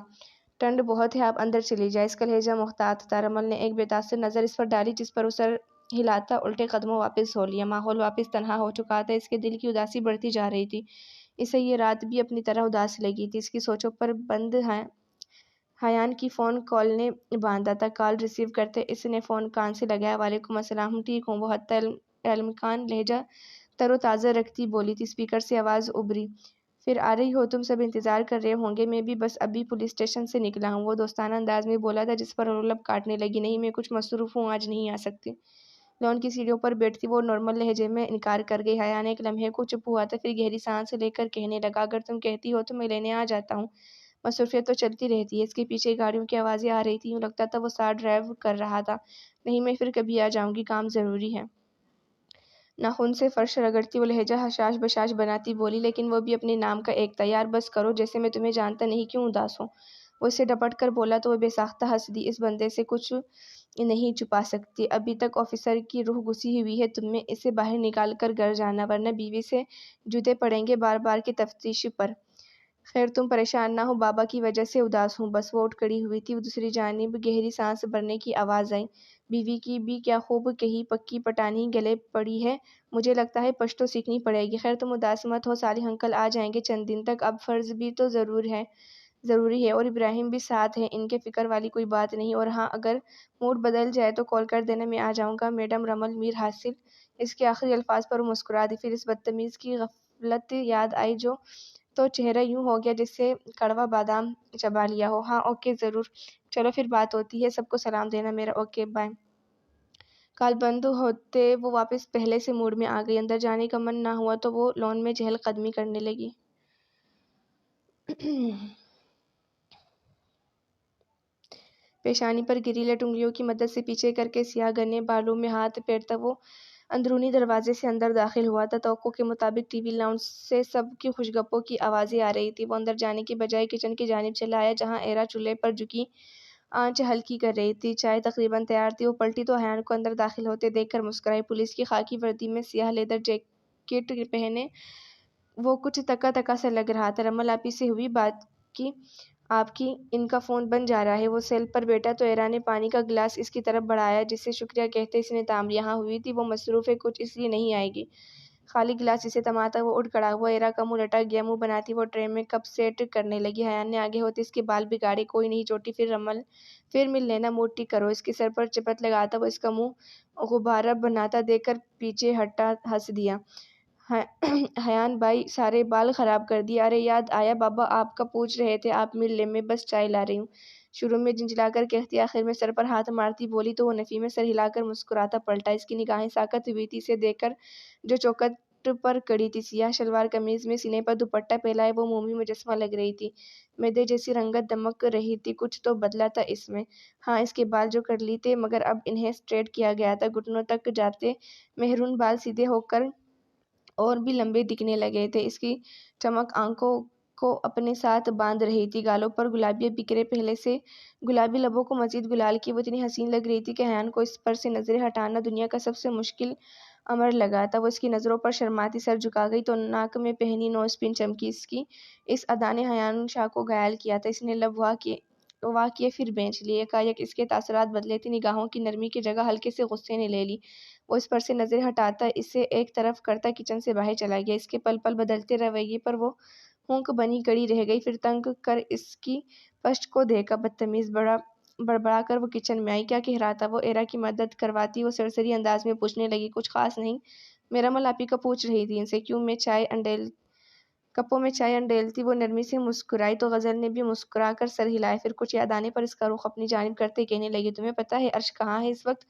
ٹھنڈ بہت ہے، آپ اندر چلی جائیں۔ اس کا لہجہ محتاط تھا۔ رمل نے ایک بےتاثر نظر اس پر ڈالی، جس پر وہ سر ہلاتا الٹے قدموں واپس ہو لیا۔ ماحول واپس تنہا ہو چکا تھا۔ اس کے دل کی اداسی بڑھتی جا رہی تھی۔ اسے یہ رات بھی اپنی طرح اداس لگی تھی۔ اس کی سوچوں پر بند حیان کی فون کال نے باندھا تھا۔ کال ریسیو کرتے اس نے فون کان سے لگایا۔ وعلیکم السلام، ٹھیک ہوں، وہ حتی الامکان لہجہ تر و تازہ رکھتی بولی تھی۔ اسپیکر سے آواز ابھری، پھر آ رہی ہو؟ تم سب انتظار کر رہے ہوں گے، میں بھی بس ابھی پولیس اسٹیشن سے نکلا ہوں، وہ دوستانہ انداز میں بولا تھا، جس پر وہ لب کاٹنے لگی۔ نہیں، میں کچھ مصروف ہوں، آج نہیں آ سکتی۔ لون کی سیڑھیوں پر بیٹھتی وہ نارمل لہجے میں انکار کر گئی۔ حیان ایک لمحے کو چپ ہوا تھا، پھر گہری سانس لے کر کہنے لگا، اگر تم کہتی ہو تو میں لینے آ جاتا ہوں۔ مصروفیت تو چلتی رہتی ہے۔ اس کے پیچھے گاڑیوں کی آوازیں آ رہی تھیں، یوں لگتا تھا وہ ساتھ ڈرائیو کر رہا تھا۔ نہیں، میں پھر کبھی آ جاؤں گی، کام ضروری ہے۔ ناخن سے فرش رگڑتی وہ لہجہ حشاش بشاش بناتی بولی، لیکن وہ بھی اپنے نام کا ایک تھا۔ یار بس کرو، جیسے میں تمہیں جانتا نہیں، کیوں اداس ہو؟ وہ اسے ڈپٹ کر بولا تو وہ بے ساختہ ہنس دی۔ اس بندے سے کچھ نہیں چھپا سکتی، ابھی تک آفیسر کی روح گھسی ہوئی ہے تم میں، اسے باہر نکال کر گھر جانا، ورنہ بیوی سے جوتے پڑیں گے بار بار کی تفتیش پر۔ خیر تم پریشان نہ ہو، بابا کی وجہ سے اداس ہوں بس۔ وہ اٹھ کھڑی ہوئی تھی، دوسری جانب گہری سانس بھرنے کی آواز آئی۔ بیوی کی بھی کیا خوب کہی پکی پٹانی گلے پڑی ہے، مجھے لگتا ہے پشتو سیکھنی پڑے گی۔ خیر تم اداس مت ہو، صالح انکل آ جائیں گے چند دن تک، اب فرض بھی تو ضروری ہے، اور ابراہیم بھی ساتھ ہے، ان کے فکر والی کوئی بات نہیں۔ اور ہاں، اگر موڈ بدل جائے تو کال کر دینا، میں آ جاؤں گا۔ میڈم رمل میر حاصل، اس کے آخری الفاظ پر وہ مسکرا دی، پھر اس بدتمیز کی غفلت یاد آئی جو تو چہرہ یوں ہو گیا جیسے کڑوا بادام چبا لیا ہو۔ ہاں اوکے ضرور، چلو پھر بات ہوتی ہے، سب کو سلام دینا میرا، اوکے بائے۔ کال بند ہوتے وہ واپس پہلے سے موڈ میں آ گئی۔ اندر جانے کا من نہ ہوا تو وہ لون میں چہل قدمی کرنے لگی۔ پیشانی پر گریلٹ انگلیوں کی مدد سے پیچھے کر کے سیاہ گھنے بالوں میں ہاتھ پھیرتا وہ اندرونی دروازے سے اندر داخل ہوا تھا۔ توقع کے مطابق ٹی وی لاؤنج سے سب کی خوش گپوں کی آوازیں آ رہی تھیں۔ وہ اندر جانے کی بجائے کچن کی جانب چلا آیا، جہاں ایرا چولہے پر جھکی آنچ ہلکی کر رہی تھی۔ چائے تقریباً تیار تھی۔ وہ پلٹی تو حیان کو اندر داخل ہوتے دیکھ کر مسکرائی۔ پولیس کی خاکی وردی میں سیاہ لیدر جیکٹ پہنے وہ کچھ تکا تکا سا لگ رہا تھا۔ رمل آپی سے ہوئی بات کی؟ آپ کی؟ ان کا فون بن جا رہا ہے۔ وہ سیل پر بیٹھا تو ایرا نے پانی کا گلاس اس کی طرف بڑھایا، جسے شکریہ کہتے اس نے تام لیا۔ ہاں ہوئی تھی، وہ مصروف ہے کچھ، اس لیے نہیں آئے گی۔ خالی گلاس اسے تماتا وہ اٹھ کھڑا ہوا۔ ایرا کا منہ لٹک گیا، منہ بناتی وہ ٹرے میں کپ سیٹ کرنے لگی۔ حیان نے آگے ہوتے اس کے بال بگاڑے، کوئی نہیں چوٹی، پھر مل لینا، موڈ ٹھیک کرو۔ اس کے سر پر چپت لگاتا وہ اس کا منہ غبارہ بناتا دیکھ کر پیچھے ہٹا ہنس دیا۔ حیان بھائی سارے بال خراب کر دیے۔ ارے یاد آیا، بابا آپ کا پوچھ رہے تھے، آپ مل لیں، میں بس چائے لا رہی ہوں، شروع میں جھنجھلا کر کہتی، آخر میں سر پر ہاتھ مارتی بولی تو وہ نفی میں سر ہلا کر مسکراتا پلٹا۔ اس کی نگاہیں ساکت ہوئی تھی اسے دیکھ کر جو چوکھٹ پر کڑی تھی۔ سیاہ شلوار قمیض میں سینے پر دوپٹہ پھیلائے وہ مومی مجسمہ لگ رہی تھی۔ میدے جیسی رنگت دمک رہی تھی، کچھ تو بدلا تھا اس میں۔ ہاں اس کے بال جو کرلی تھے، مگر اب انہیں سٹریٹ کیا گیا تھا، گھٹنوں تک جاتے مہرون بال سیدھے ہو کر اور بھی لمبے دکھنے لگے تھے۔ اس کی چمک آنکھوں کو اپنے ساتھ باندھ رہی تھی۔ گالوں پر گلابیاں بکھرے پہلے سے گلابی لبوں کو مزید گلال کیے وہ اتنی حسین لگ رہی تھی کہ حیان کو اس پر سے نظریں ہٹانا دنیا کا سب سے مشکل امر لگا تھا۔ وہ اس کی نظروں پر شرماتی سر جھکا گئی تو ناک میں پہنی نوز پن چمکی۔ اس ادا نے حیان شاہ کو گھائل کیا تھا۔ اس نے لب واہ کیے پھر بھینچ لیے۔ یکایک اس کے تاثرات بدلے تھے، نگاہوں کی نرمی کی جگہ ہلکے سے غصے نے لے لی۔ وہ اس پر سے نظریں ہٹاتا اسے ایک طرف کرتا کچن سے باہر چلا گیا۔ اس کے پل پل بدلتے رویے پر وہ ہونک بنی کڑی رہ گئی، پھر تنگ کر اس کی پشت کو دیکھا۔ بدتمیز، بڑبڑا کر وہ کچن میں آئی۔ کیا کہہ رہا تھا وہ؟ ایرا کی مدد کرواتی وہ سرسری انداز میں پوچھنے لگی۔ کچھ خاص نہیں، میں رمل آپی کا پوچھ رہی تھی ان سے۔ کیوں؟ میں کپوں میں چائے انڈیلتی وہ نرمی سے مسکرائی تو غزل نے بھی مسکرا کر سر ہلایا، پھر کچھ یاد آنے پر اس کا رخ اپنی جانب کرتے کہنے لگی، تمہیں پتہ ہے عرش کہاں ہے اس وقت؟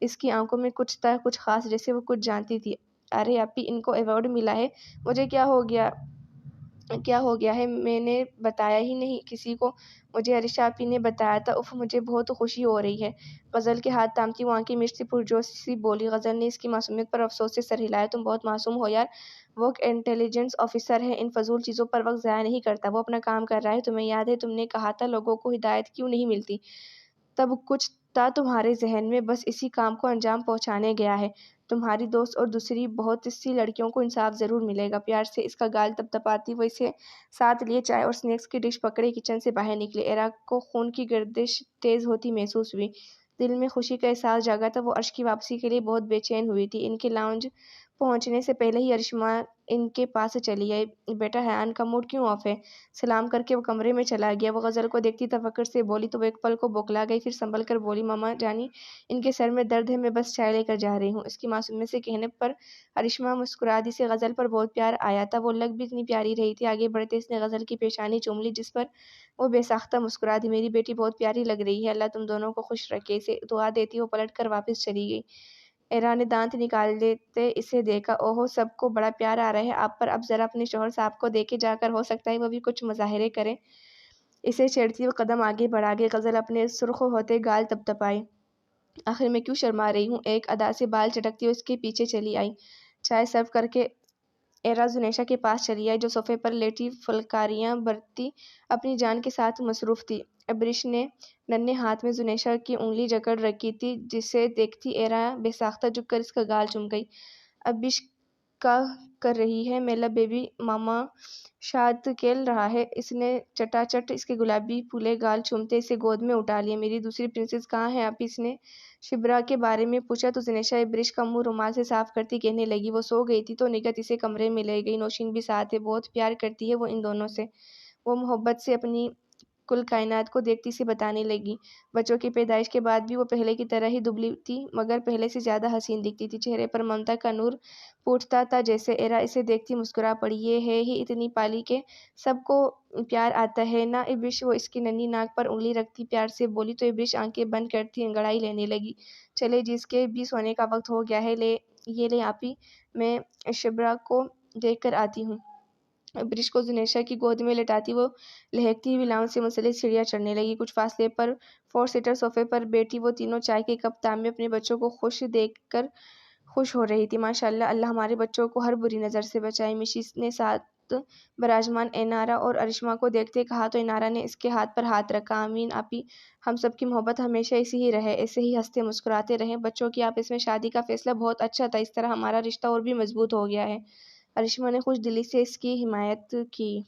اس کی آنکھوں میں کچھ تھا، کچھ خاص، جیسے وہ کچھ جانتی تھی۔ ارے آپی، ان کو ایوارڈ ملا ہے۔ مجھے کیا ہو گیا ہے؟ میں نے بتایا ہی نہیں کسی کو، مجھے عرشا آپی نے بتایا تھا۔ اف، مجھے بہت خوشی ہو رہی ہے۔ غزل کے ہاتھ تھامتی وہ آنکھیں میچتی پرجوش سی بولی۔ غزل نے اس کی معصومیت پر افسوس سے سر ہلایا۔ تم بہت معصوم ہو یار، وہ ایک انٹیلیجنس آفیسر ہے، ان فضول چیزوں پر وقت ضائع نہیں کرتا، وہ اپنا کام کر رہا ہے۔ تمہیں یاد ہے تم نے کہا تھا لوگوں کو ہدایت کیوں نہیں ملتی؟ تب کچھ تا تمہارے ذہن میں بس اسی کام کو انجام پہنچانے گیا ہے۔ تمہاری دوست اور دوسری بہت سی لڑکیوں کو انصاف ضرور ملے گا۔ پیار سے اس کا گال تپتپاتی وہ اسے ساتھ لیے چائے اور سنیکس کی ڈش پکڑے کچن سے باہر نکلی۔ ایرا کو خون کی گردش تیز ہوتی محسوس ہوئی، دل میں خوشی کا احساس جاگا تھا۔ وہ عرش کی واپسی کے لیے بہت بے چین ہوئی تھی۔ ان کے لاؤنج پہنچنے سے پہلے ہی ارشما ان کے پاس چلی آئی۔ بیٹا حیان کا موڈ کیوں آف ہے؟ سلام کر کے وہ کمرے میں چلا گیا۔ وہ غزل کو دیکھتی تفکر سے بولی تو وہ ایک پل کو بوکھلا گئی، پھر سنبھل کر بولی ماما جانی ان کے سر میں درد ہے، میں بس چائے لے کر جا رہی ہوں۔ اس کی معصومیت سے کہنے پر ارشما مسکرا دی۔ اسے غزل پر بہت پیار آیا تھا، وہ لگ بھی اتنی پیاری رہی تھی۔ آگے بڑھتے اس نے غزل کی پیشانی چوم لی جس پر وہ بے ساختہ مسکرا دی۔ میری بیٹی بہت پیاری لگ رہی ہے، اللہ تم دونوں کو خوش رکھے، اسے دعا دیتی وہ پلٹ کر واپس چلی گئی۔ ایرا نے دانت نکال لیتے اسے دیکھا۔ اوہو، سب کو بڑا پیار آ رہا ہے آپ پر، اب ذرا اپنے شوہر صاحب کو دیکھے جا کر، ہو سکتا ہے وہ بھی کچھ مظاہرے کریں۔ اسے چھیڑتی وہ قدم آگے بڑھا گئی۔ غزل اپنے سرخ ہوتے گال تپتپائے۔ آخر میں کیوں شرما رہی ہوں؟ ایک ادا سے بال چٹکتی وہ اس کے پیچھے چلی آئی۔ چائے سرو کر کے ایرا زنیشا کے پاس چلی آئی جو صوفے پر لیٹی فلکاریاں برتی اپنی جان کے ساتھ مصروف تھی۔ ابریش نے ننھے ہاتھ میں زنیشا کی انگلی جکڑ رکھی تھی، جسے دیکھتی ایرا بے ساختہ جھک کر اس کا گال چوم گئی۔ ابریش کا کر رہی ہے میلا بیبی، ماما شاد کھیل رہا ہے۔ اس نے چٹا چٹ اس کے گلابی پھولے گال چومتے اسے گود میں اٹھا لیا۔ میری دوسری پرنسس کہاں ہے آپ؟ اس نے شبرا کے بارے میں پوچھا تو زنیشا ابریش کا منہ رومال سے صاف کرتی کہنے لگی وہ سو گئی تھی تو نگہت اسے کمرے میں لے گئی، نوشین بھی ساتھ ہے، بہت پیار کرتی ہے وہ ان دونوں سے۔ وہ محبت سے اپنی کل کائنات کو دیکھتی سے بتانے لگی۔ بچوں کی پیدائش کے بعد بھی وہ پہلے کی طرح ہی دبلی تھی مگر پہلے سے زیادہ حسین دکھتی تھی، چہرے پر ممتا کا نور پھوٹتا تھا جیسے۔ ایرا اسے دیکھتی مسکرا پڑی۔ یہ ہے ہی اتنی پالی کہ سب کو پیار آتا ہے نا ابریش؟ وہ اس کی ننھی ناک پر انگلی رکھتی پیار سے بولی تو ابریش آنکھیں بند کرتی انگڑائی لینے لگی۔ چلے جی، اس کے بھی سونے کا وقت ہو گیا ہے، یہ لیں آپی، میں شبرا کو دیکھ کر آتی ہوں۔ ابریش کو زنیشا کی گود میں لٹاتی وہ لہکتی ہوئی لاؤنج سے منسلک سیڑھیاں چڑھنے لگی۔ کچھ فاصلے پر 4 سیٹر صوفے پر بیٹھی وہ تینوں چائے کے کپ تامے اپنے بچوں کو خوش دیکھ کر خوش ہو رہی تھی۔ ماشاء اللہ، اللہ ہمارے بچوں کو ہر بری نظر سے بچائے۔ مشی نے ساتھ براجمان انارا اور ارشما کو دیکھتے کہا تو انارا نے اس کے ہاتھ پر ہاتھ رکھا۔ آمین آپی، ہم سب کی محبت ہمیشہ ایسی ہی رہے، ایسے ہی ہنستے مسکراتے رہیں۔ بچوں کی آپس میں شادی کا فیصلہ بہت اچھا تھا، اس طرح ہمارا رشتہ اور بھی مضبوط ہو گیا ہے۔ ارشما نے خوش دلی سے اس کی حمایت کی۔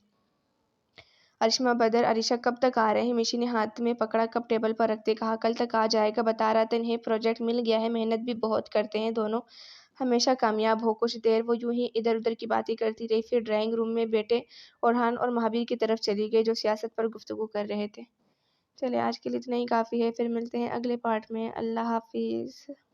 ارشما بدر، عریشہ کب تک آ رہے ہیں؟ مشی نے ہاتھ میں پکڑا کپ ٹیبل پر رکھتے کہا کل تک آ جائے گا، بتا رہا تھا انہیں پروجیکٹ مل گیا ہے، محنت بھی بہت کرتے ہیں دونوں، ہمیشہ کامیاب ہو۔ کچھ دیر وہ یوں ہی ادھر ادھر کی باتیں کرتی رہی، پھر ڈرائنگ روم میں بیٹے اورحان اور مہابیر کی طرف چلی گئی جو سیاست پر گفتگو کر رہے تھے۔ چلے آج کے لیے اتنا ہی کافی ہے، پھر ملتے ہیں اگلے پارٹ میں۔ اللہ حافظ۔